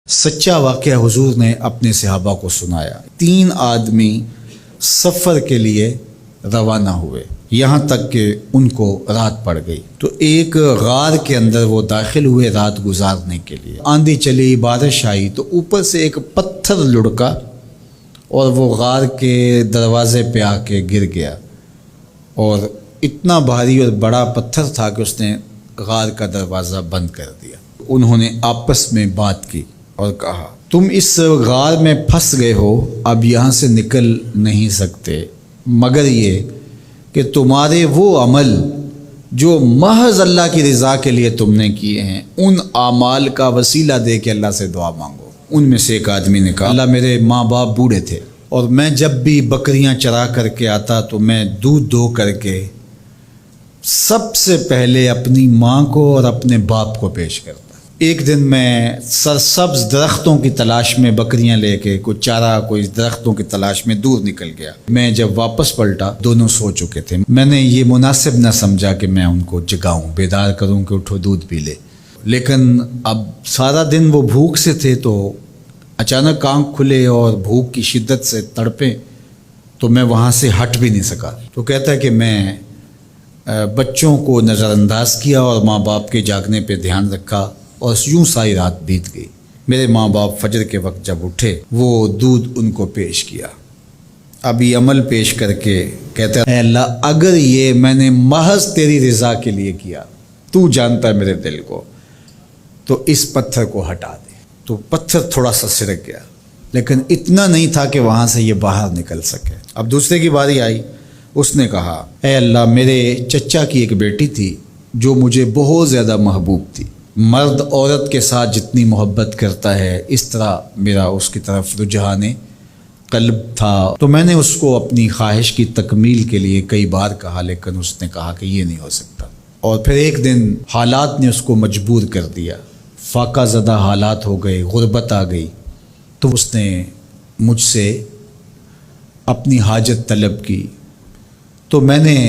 سچا واقعہ حضور نے اپنے صحابہ کو سنایا۔ 3 آدمی سفر کے لیے روانہ ہوئے، یہاں تک کہ ان کو رات پڑ گئی تو ایک غار کے اندر وہ داخل ہوئے رات گزارنے کے لیے۔ آندھی چلی، بارش آئی تو اوپر سے ایک پتھر لڑکا اور وہ غار کے دروازے پہ آ کے گر گیا، اور اتنا بھاری اور بڑا پتھر تھا کہ اس نے غار کا دروازہ بند کر دیا۔ انہوں نے آپس میں بات کی اور کہا، تم اس غار میں پھنس گئے ہو، اب یہاں سے نکل نہیں سکتے مگر یہ کہ تمہارے وہ عمل جو محض اللہ کی رضا کے لیے تم نے کیے ہیں، ان اعمال کا وسیلہ دے کے اللہ سے دعا مانگو۔ ان میں سے ایک آدمی نے کہا، اللہ میرے ماں باپ بوڑھے تھے اور میں جب بھی بکریاں چرا کر کے آتا تو میں دودھ دو کر کے سب سے پہلے اپنی ماں کو اور اپنے باپ کو پیش کرتا۔ ایک دن میں سرسبز درختوں کی تلاش میں بکریاں لے کے کوئی چارہ کوئی درختوں کی تلاش میں دور نکل گیا۔ میں جب واپس پلٹا دونوں سو چکے تھے۔ میں نے یہ مناسب نہ سمجھا کہ میں ان کو جگاؤں، بیدار کروں کہ اٹھو دودھ پی لے، لیکن اب سارا دن وہ بھوک سے تھے تو اچانک آنکھ کھلے اور بھوک کی شدت سے تڑپے تو میں وہاں سے ہٹ بھی نہیں سکا۔ تو کہتا ہے کہ میں بچوں کو نظر انداز کیا اور ماں باپ کے جاگنے پہ دھیان رکھا، اور یوں ساری رات بیت گئی۔ میرے ماں باپ فجر کے وقت جب اٹھے وہ دودھ ان کو پیش کیا۔ اب یہ عمل پیش کر کے کہتا ہے، اے اللہ اگر یہ میں نے محض تیری رضا کے لیے کیا، تو جانتا ہے میرے دل کو، تو اس پتھر کو ہٹا دے۔ تو پتھر تھوڑا سا سرک گیا، لیکن اتنا نہیں تھا کہ وہاں سے یہ باہر نکل سکے۔ اب دوسرے کی باری آئی، اس نے کہا، اے اللہ میرے چچا کی ایک بیٹی تھی جو مجھے بہت زیادہ محبوب تھی، مرد عورت کے ساتھ جتنی محبت کرتا ہے اس طرح میرا اس کی طرف رجحان قلب تھا، تو میں نے اس کو اپنی خواہش کی تکمیل کے لیے کئی بار کہا، لیکن اس نے کہا کہ یہ نہیں ہو سکتا۔ اور پھر ایک دن حالات نے اس کو مجبور کر دیا، فاقہ زدہ حالات ہو گئے، غربت آ گئی، تو اس نے مجھ سے اپنی حاجت طلب کی، تو میں نے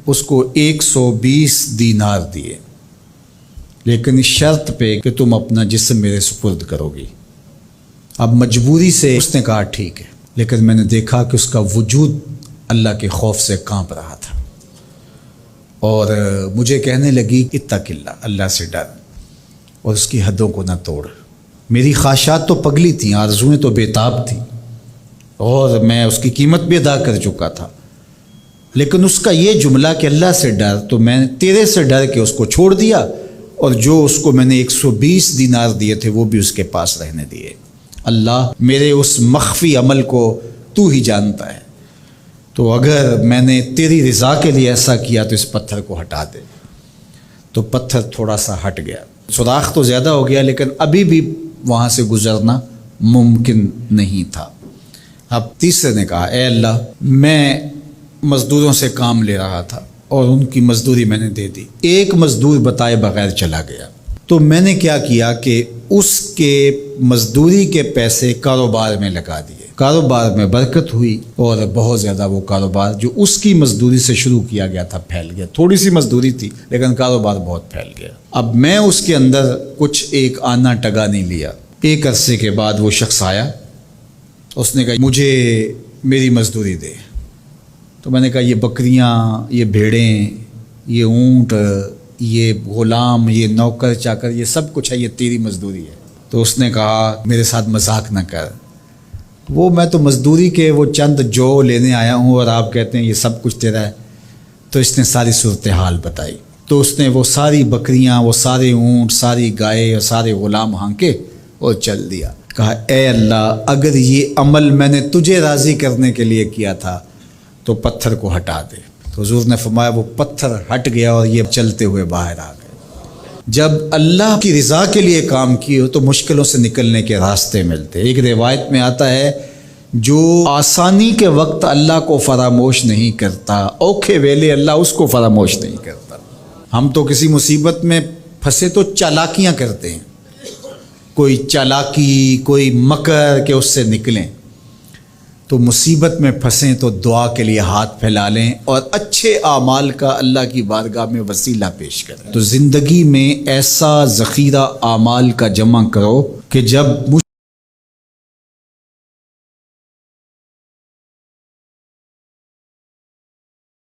اس کو 120 دینار دیے، لیکن اس شرط پہ کہ تم اپنا جسم میرے سپرد کرو گی۔ اب مجبوری سے اس نے کہا ٹھیک ہے، لیکن میں نے دیکھا کہ اس کا وجود اللہ کے خوف سے کانپ رہا تھا، اور مجھے کہنے لگی اتق اللہ، اللہ سے ڈر اور اس کی حدوں کو نہ توڑ۔ میری خواہشات تو پگلی تھیں، آرزوئیں تو بےتاب تھیں، اور میں اس کی قیمت بھی ادا کر چکا تھا، لیکن اس کا یہ جملہ کہ اللہ سے ڈر، تو میں نے تیرے سے ڈر کے اس کو چھوڑ دیا، اور جو اس کو میں نے 120 دینار دیے تھے وہ بھی اس کے پاس رہنے دیے۔ اللہ میرے اس مخفی عمل کو تو ہی جانتا ہے، تو اگر میں نے تیری رضا کے لیے ایسا کیا تو اس پتھر کو ہٹا دے۔ تو پتھر تھوڑا سا ہٹ گیا، سوراخ تو زیادہ ہو گیا لیکن ابھی بھی وہاں سے گزرنا ممکن نہیں تھا۔ اب تیسرے نے کہا، اے اللہ میں مزدوروں سے کام لے رہا تھا اور ان کی مزدوری میں نے دے دی، ایک مزدور بتائے بغیر چلا گیا، تو میں نے کیا کیا کہ اس کے مزدوری کے پیسے کاروبار میں لگا دیے، کاروبار میں برکت ہوئی، اور بہت زیادہ وہ کاروبار جو اس کی مزدوری سے شروع کیا گیا تھا پھیل گیا۔ تھوڑی سی مزدوری تھی لیکن کاروبار بہت پھیل گیا۔ اب میں اس کے اندر کچھ ایک آنا ٹگا نہیں لیا۔ ایک عرصے کے بعد وہ شخص آیا، اس نے کہا مجھے میری مزدوری دے۔ تو میں نے کہا یہ بکریاں، یہ بھیڑیں، یہ اونٹ، یہ غلام، یہ نوکر چاکر، یہ سب کچھ ہے، یہ تیری مزدوری ہے۔ تو اس نے کہا میرے ساتھ مذاق نہ کر، وہ میں تو مزدوری کے وہ چند جو لینے آیا ہوں اور آپ کہتے ہیں یہ سب کچھ تیرا ہے۔ تو اس نے ساری صورتحال بتائی، تو اس نے وہ ساری بکریاں، وہ سارے اونٹ، ساری گائے اور سارے غلام ہانکے اور چل دیا۔ کہا اے اللہ اگر یہ عمل میں نے تجھے راضی کرنے کے لیے کیا تھا تو پتھر کو ہٹا دے۔ تو حضور نے فرمایا وہ پتھر ہٹ گیا اور یہ چلتے ہوئے باہر آ گئے۔ جب اللہ کی رضا کے لیے کام کیے ہو تو مشکلوں سے نکلنے کے راستے ملتے۔ ایک روایت میں آتا ہے جو آسانی کے وقت اللہ کو فراموش نہیں کرتا، اوکھے ویلے اللہ اس کو فراموش نہیں کرتا۔ ہم تو کسی مصیبت میں پھنسے تو چالاکیاں کرتے ہیں، کوئی چالاکی، کوئی مکر کہ اس سے نکلیں، تو مصیبت میں پھنسیں تو دعا کے لیے ہاتھ پھیلا لیں اور اچھے اعمال کا اللہ کی بارگاہ میں وسیلہ پیش کریں۔ تو زندگی میں ایسا ذخیرہ اعمال کا جمع کرو کہ جب